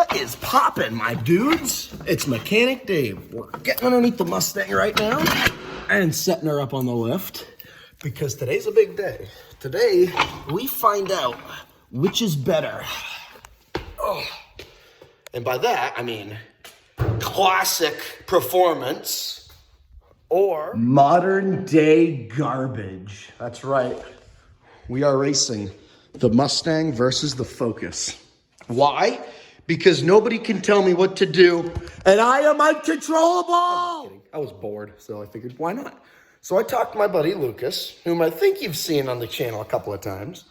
What is poppin', my dudes? It's Mechanic Dave. We're getting underneath the Mustang right now and setting her up on the lift because today's a big day. Today, we find out which is better. Oh. And by that, I mean classic performance or modern day garbage. That's right. We are racing the Mustang versus the Focus. Why? Because nobody can tell me what to do, and I am uncontrollable. I was bored, so I figured, why not? So I talked to my buddy Lucas, whom I think you've seen on the channel a couple of times.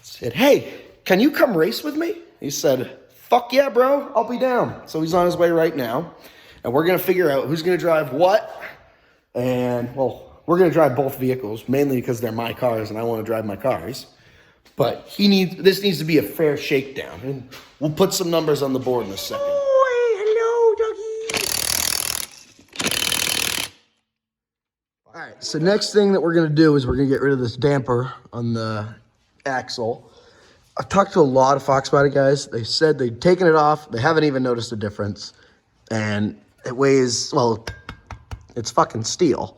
Said, hey, can you come race with me? He said, fuck yeah, bro, I'll be down. So he's on his way right now, and we're gonna figure out who's gonna drive what, and well, we're gonna drive both vehicles, mainly because they're my cars and I wanna drive my cars. But this needs to be a fair shakedown. And we'll put some numbers on the board in a second. Hello, doggy. All right, so next thing that we're gonna do is we're gonna get rid of this damper on the axle. I've talked to a lot of Foxbody guys. They said they've taken it off. They haven't even noticed a difference. And it weighs, well, it's fucking steel.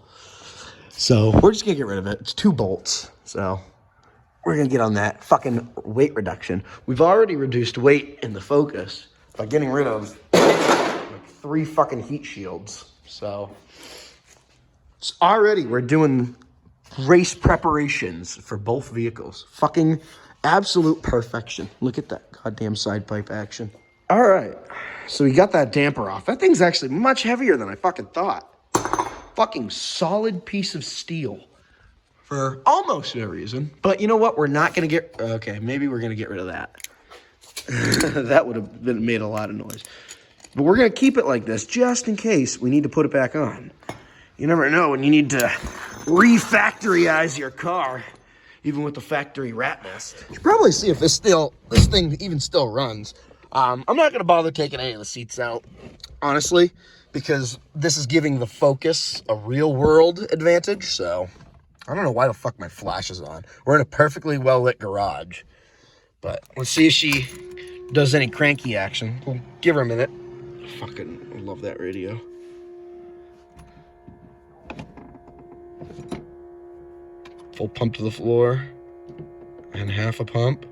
So we're just gonna get rid of it. It's 2 bolts, so we're gonna get on that fucking weight reduction. We've already reduced weight in the Focus by getting rid of like 3 fucking heat shields. So it's already, we're doing race preparations for both vehicles. Fucking absolute perfection. Look at that goddamn side pipe action. All right, so we got that damper off. That thing's actually much heavier than I fucking thought. Fucking solid piece of steel. For almost no reason. But you know what? We're not going to get... Okay, maybe we're going to get rid of that. That would have made a lot of noise. But we're going to keep it like this just in case we need to put it back on. You never know when you need to refactoryize your car, even with the factory rat nest. You should probably see if this thing even still runs. I'm not going to bother taking any of the seats out, honestly, because this is giving the Focus a real-world advantage, so... I don't know why the fuck my flash is on. We're in a perfectly well-lit garage. But let's see if she does any cranky action. We'll give her a minute. Fucking love that radio. Full pump to the floor. And half a pump.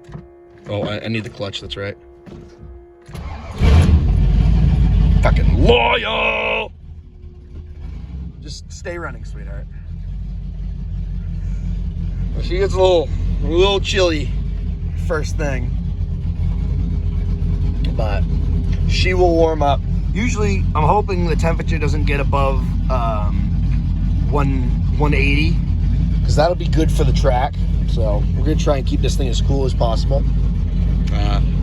Oh, I need the clutch, that's right. Fucking loyal! Just stay running, sweetheart. She gets a little chilly first thing, but she will warm up. Usually, I'm hoping the temperature doesn't get above 180, because that'll be good for the track. So we're gonna try and keep this thing as cool as possible.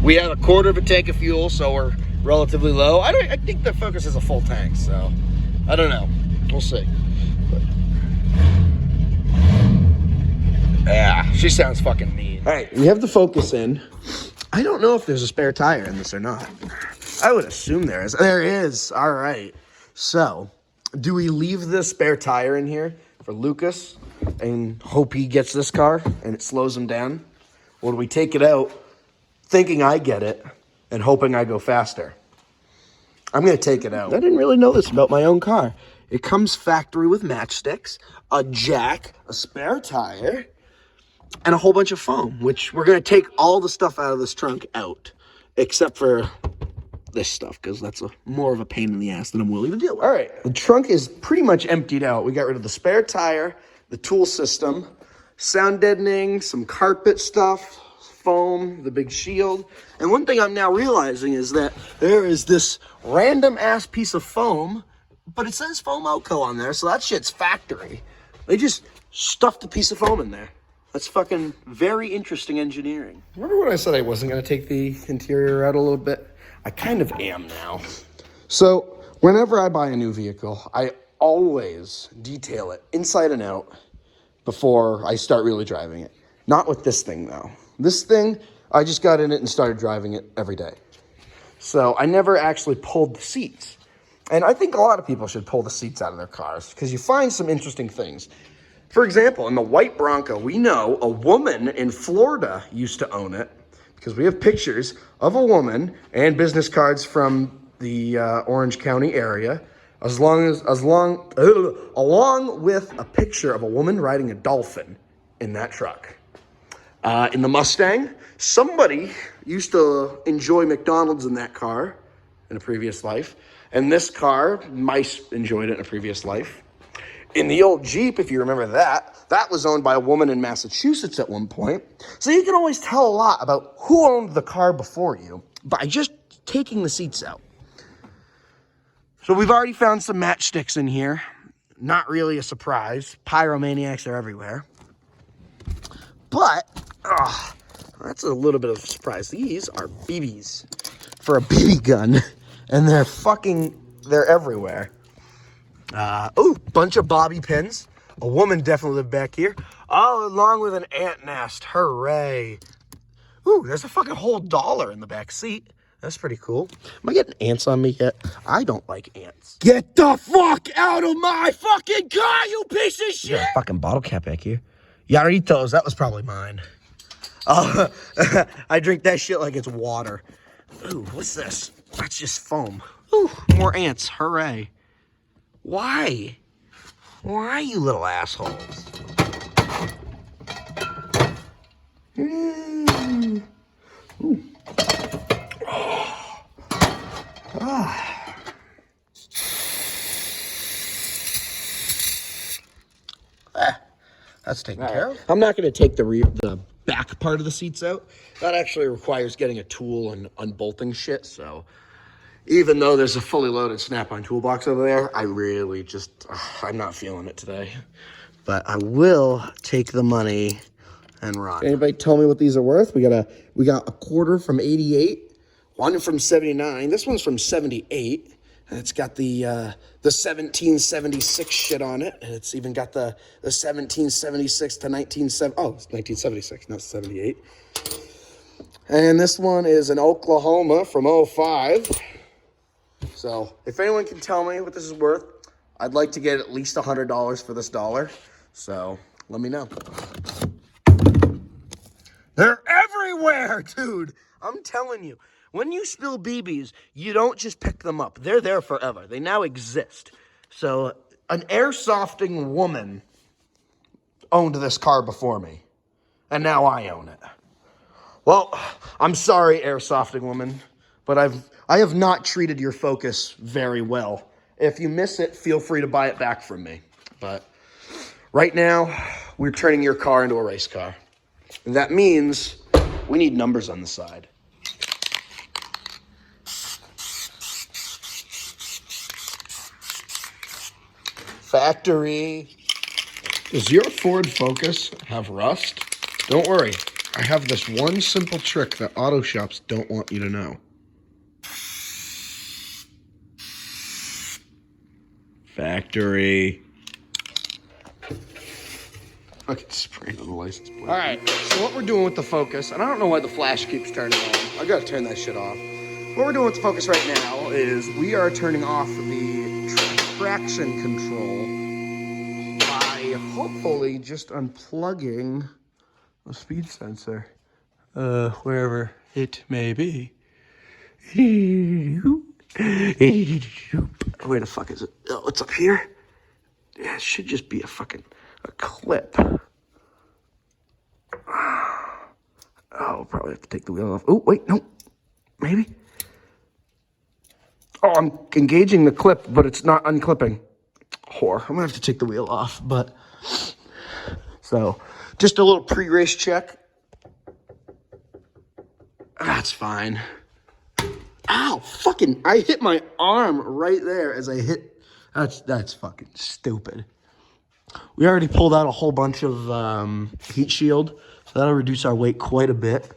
We have a 1/4 of a tank of fuel, so we're relatively low. I think the Focus is a full tank, so I don't know. We'll see. But, yeah, she sounds fucking mean. All right, we have the Focus in. I don't know if there's a spare tire in this or not. I would assume there is. There is. All right. So, do we leave the spare tire in here for Lucas and hope he gets this car and it slows him down? Or do we take it out thinking I get it and hoping I go faster? I'm going to take it out. I didn't really know this about my own car. It comes factory with matchsticks, a jack, a spare tire, and a whole bunch of foam, which we're going to take all the stuff out of this trunk out, except for this stuff, because that's more of a pain in the ass than I'm willing to deal with. All right, the trunk is pretty much emptied out. We got rid of the spare tire, the tool system, sound deadening, some carpet stuff, foam, the big shield. And one thing I'm now realizing is that there is this random ass piece of foam, but it says Foam Outco on there, so that shit's factory. They just stuffed a piece of foam in there. That's fucking very interesting engineering. Remember when I said I wasn't going to take the interior out a little bit? I kind of am now. So whenever I buy a new vehicle, I always detail it inside and out before I start really driving it. Not with this thing, though. This thing, I just got in it and started driving it every day. So I never actually pulled the seats. And I think a lot of people should pull the seats out of their cars because you find some interesting things. For example, in the white Bronco, we know a woman in Florida used to own it because we have pictures of a woman and business cards from the Orange County area, along with a picture of a woman riding a dolphin in that truck. In the Mustang, somebody used to enjoy McDonald's in that car in a previous life, and this car, mice enjoyed it in a previous life. In the old Jeep, if you remember that, that was owned by a woman in Massachusetts at one point. So you can always tell a lot about who owned the car before you by just taking the seats out. So we've already found some matchsticks in here. Not really a surprise. Pyromaniacs are everywhere. But, that's a little bit of a surprise. These are BBs for a BB gun. And they're everywhere. Bunch of bobby pins. A woman definitely lived back here. Oh, along with an ant nest. Hooray. Ooh, there's a fucking whole $1 in the back seat. That's pretty cool. Am I getting ants on me yet? I don't like ants. Get the fuck out of my fucking car, you piece of shit! There's a fucking bottle cap back here. Yarritos, that was probably mine. Oh, I drink that shit like it's water. Ooh, what's this? That's just foam. Ooh, more ants. Hooray. Why? Why, you little assholes? Ooh. That's taken care of. I'm not going to take the back part of the seats out. That actually requires getting a tool and unbolting shit, so even though there's a fully loaded Snap-on toolbox over there, I really just, I'm not feeling it today. But I will take the money and run. Anybody tell me what these are worth? We got a quarter from 88, one from 79. This one's from 78. And it's got the 1776 shit on it. And it's even got the 1776 to 1970. Oh, it's 1976, not 78. And this one is an Oklahoma from 05. So if anyone can tell me what this is worth, I'd like to get at least $100 for this dollar. So let me know. They're everywhere, dude. I'm telling you. When you spill BBs, you don't just pick them up. They're there forever. They now exist. So an airsofting woman owned this car before me. And now I own it. Well, I'm sorry, airsofting woman, but I have not treated your Focus very well. If you miss it, feel free to buy it back from me. But right now, we're turning your car into a race car. And that means we need numbers on the side. Factory. Does your Ford Focus have rust? Don't worry. I have this one simple trick that auto shops don't want you to know. Factory. Okay, spraying on the license plate. All right, so what we're doing with the Focus, and I don't know why the flash keeps turning on. I gotta turn that shit off. What we're doing with the Focus right now is we are turning off the traction control by hopefully just unplugging the speed sensor, wherever it may be. Where the fuck is it? Oh, it's up here. Yeah, it should just be a clip. Oh, we'll probably have to take the wheel off. Oh, wait, no. Maybe. Oh, I'm engaging the clip, but it's not unclipping. Whore. I'm gonna have to take the wheel off, but so just a little pre-race check. That's fine. Ow, fucking, I hit my arm right there as I hit. That's fucking stupid. We already pulled out a whole bunch of heat shield, so that'll reduce our weight quite a bit.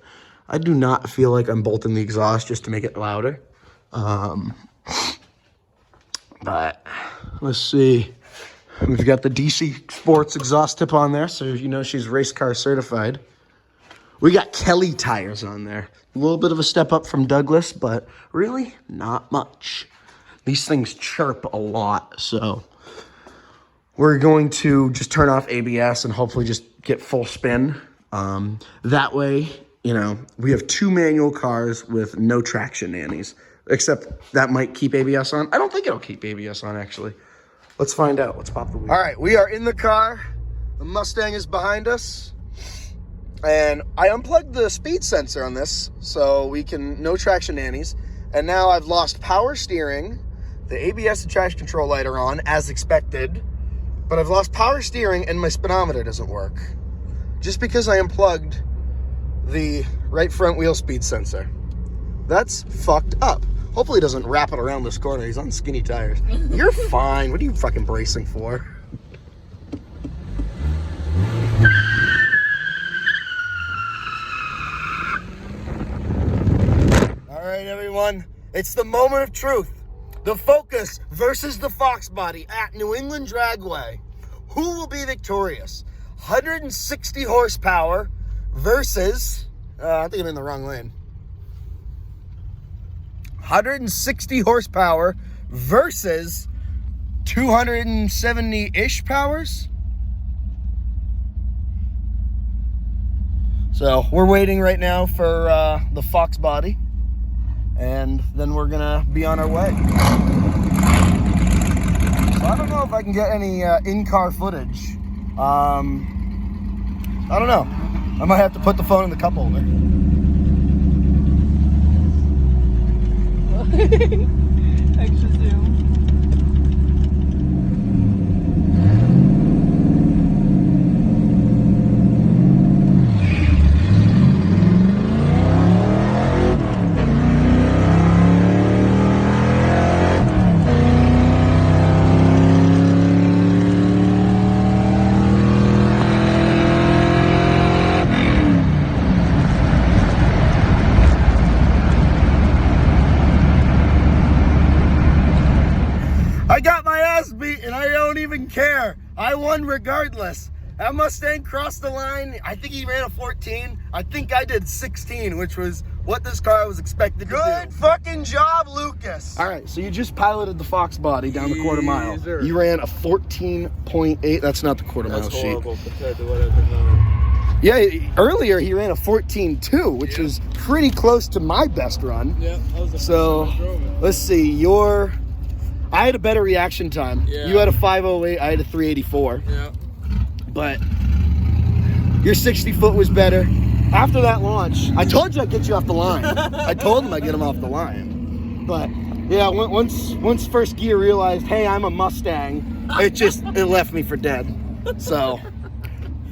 I do not feel like I'm bolting the exhaust just to make it louder. But let's see. We've got the DC Sports exhaust tip on there, so you know she's race car certified. We got Kelly tires on there. A little bit of a step up from Douglas, but really not much. These things chirp a lot, so we're going to just turn off ABS and hopefully just get full spin. That way, you know, we have 2 manual cars with no traction nannies, except that might keep ABS on. I don't think it'll keep ABS on, actually. Let's find out. Let's pop the wheel. All right, we are in the car. The Mustang is behind us. And I unplugged the speed sensor on this so we can, no traction nannies. And now I've lost power steering. The ABS and traction control light are on, as expected. But I've lost power steering and my speedometer doesn't work. Just because I unplugged the right front wheel speed sensor. That's fucked up. Hopefully he doesn't wrap it around this corner. He's on skinny tires. You're fine. What are you fucking bracing for? All right, everyone. It's the moment of truth. The Focus versus the Foxbody at New England Dragway. Who will be victorious? 160 horsepower versus... I think I'm in the wrong lane. 160 horsepower versus 270-ish powers. So we're waiting right now for the Foxbody, and then we're gonna be on our way. So I don't know if I can get any in-car footage. I don't know. I might have to put the phone in the cup holder. Extra zoom. I got my ass beat and I don't even care. I won regardless. That Mustang crossed the line. I think he ran a 14. I think I did 16, which was what this car was expected to do. Good fucking job, Lucas. All right, so you just piloted the Foxbody down the quarter mile. Yes, you ran a 14.8. That's not the quarter mile sheet. That's horrible compared to what I've been running. Yeah, earlier he ran a 14.2, which is pretty close to my best run. Yeah, that was the first time I drove it. Let's see, I had a better reaction time. Yeah. You had a 508, I had a 384. Yeah. But your 60 foot was better. After that launch, I told you I'd get you off the line. I told him I'd get him off the line. But yeah, once first gear realized, hey, I'm a Mustang, it left me for dead. So,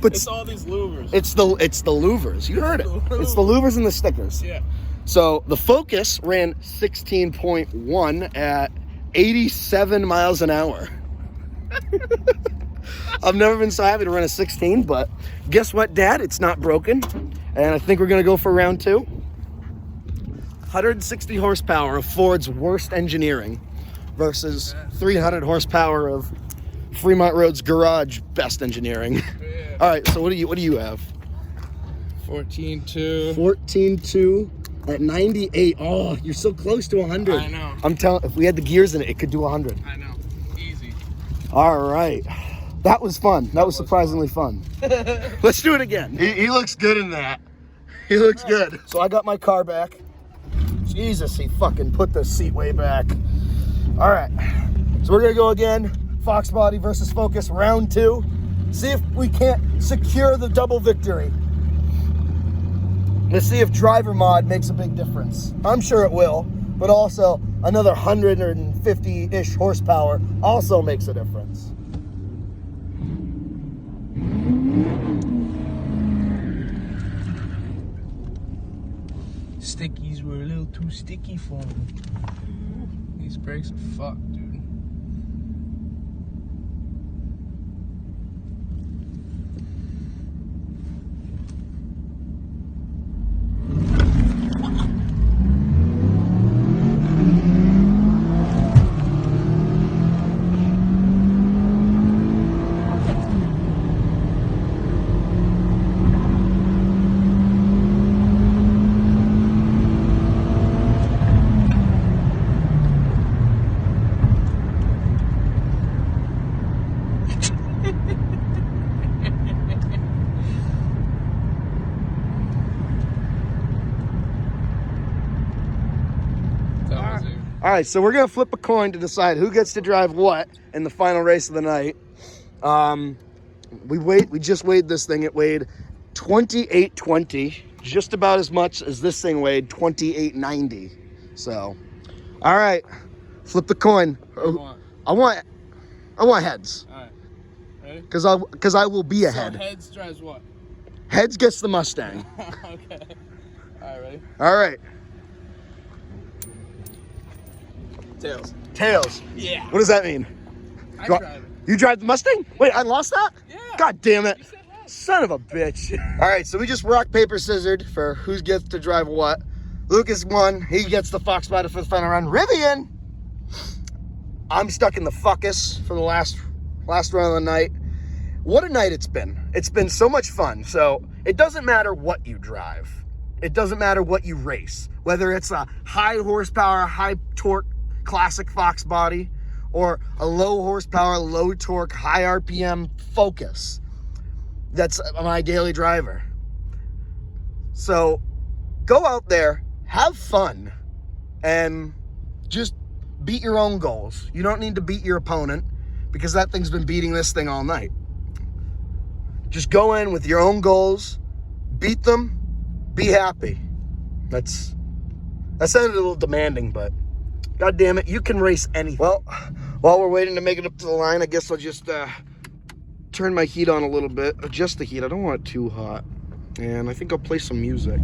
but it's all these louvers. It's the louvers. You heard it. It's the louvers and the stickers. Yeah. So the Focus ran 16.1 at 87 miles an hour. I've never been so happy to run a 16, but guess what, Dad? It's not broken. And I think we're gonna go for round 2. 160 horsepower of Ford's worst engineering versus 300 horsepower of Fremont Road's garage best engineering. Yeah. All right, so what do you have? 14.2. 14.2. At 98, oh, you're so close to 100. I know. I'm telling, if we had the gears in it, it could do 100. I know, easy. All right, that was fun. That was surprisingly fun. Let's do it again. He looks good in that. He looks good. So I got my car back. Jesus, he fucking put the seat way back. All right, so we're gonna go again. Foxbody versus Focus, round 2. See if we can't secure the double victory. Let's see if driver mod makes a big difference. I'm sure it will, but also another 150-ish horsepower also makes a difference. Stickies were a little too sticky for me. These brakes are fucked, dude. All right, so we're gonna flip a coin to decide who gets to drive what in the final race of the night. We just weighed this thing. It weighed 2820, just about as much as this thing weighed, 2890. So, all right, flip the coin. I want heads. All right, ready? Because I will be So ahead. heads drives what? Heads gets the Mustang. Okay. All right, ready? All right. Tails. Tails. Yeah. What does that mean? I drive it. You drive the Mustang? Wait, I lost that? Yeah. God damn it. You said heads. Son of a bitch. All right, so we just rock, paper, scissored for who gets to drive what. Lucas won. He gets the Foxbody for the final run. Rivian, I'm stuck in the Fuckus for the last run of the night. What a night it's been. It's been so much fun. So it doesn't matter what you drive. It doesn't matter what you race. Whether it's a high horsepower, high torque classic Foxbody or a low horsepower, low torque, high RPM Focus. That's my daily driver. So go out there, have fun, and just beat your own goals. You don't need to beat your opponent because that thing's been beating this thing all night. Just go in with your own goals, beat them, be happy. That sounded a little demanding, but God damn it, you can race anything. Well, while we're waiting to make it up to the line, I guess I'll just turn my heat on a little bit, adjust the heat. I don't want it too hot. And I think I'll play some music.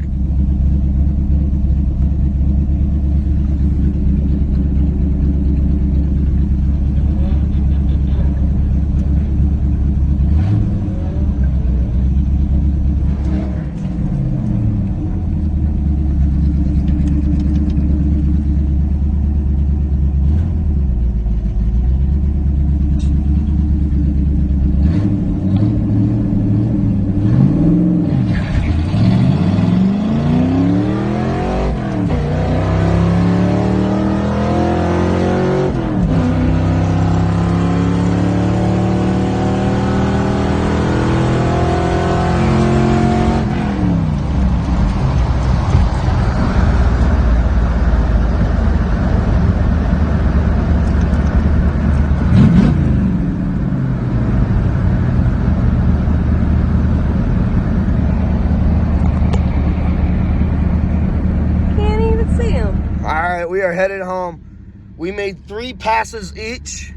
We are headed home. We made 3 passes each,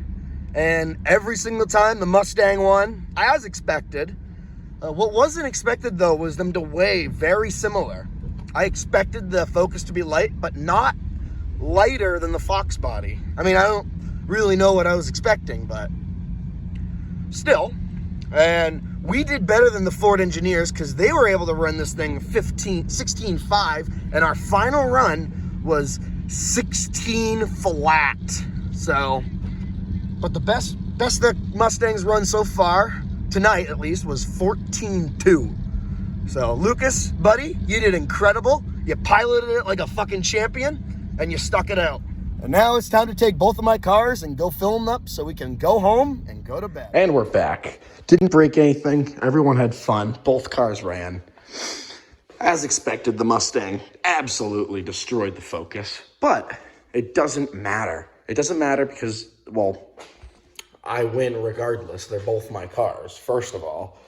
and every single time the Mustang won, as expected. What wasn't expected, though, was them to weigh very similar. I expected the Focus to be light, but not lighter than the Foxbody. I mean, I don't really know what I was expecting, but still. And we did better than the Ford engineers because they were able to run this thing 16.5, and our final run was 16 flat. So, but the best that Mustang's run so far, tonight at least, was 14.2. So, Lucas, buddy, you did incredible. You piloted it like a fucking champion, and you stuck it out. And now it's time to take both of my cars and go fill them up so we can go home and go to bed. And we're back. Didn't break anything. Everyone had fun. Both cars ran. As expected, the Mustang absolutely destroyed the Focus. But it doesn't matter. It doesn't matter because, well, I win regardless. They're both my cars, first of all.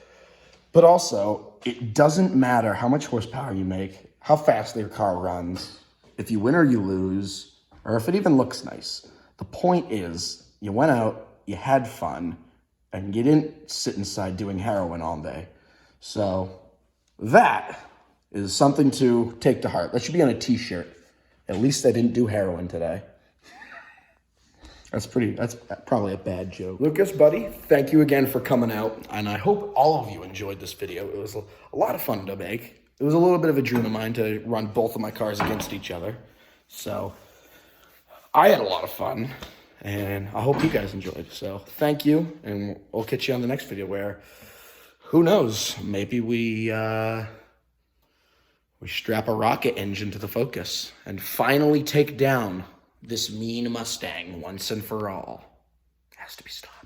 But also, it doesn't matter how much horsepower you make, how fast your car runs, if you win or you lose, or if it even looks nice. The point is, you went out, you had fun, and you didn't sit inside doing heroin all day. So that is something to take to heart. That should be on a t-shirt. At least I didn't do heroin today. That's probably a bad joke. Lucas, buddy, thank you again for coming out. And I hope all of you enjoyed this video. It was a lot of fun to make. It was a little bit of a dream of mine to run both of my cars against each other. So I had a lot of fun, and I hope you guys enjoyed. So thank you, and we'll catch you on the next video where, who knows, maybe we strap a rocket engine to the Focus and finally take down this mean Mustang once and for all. It has to be stopped.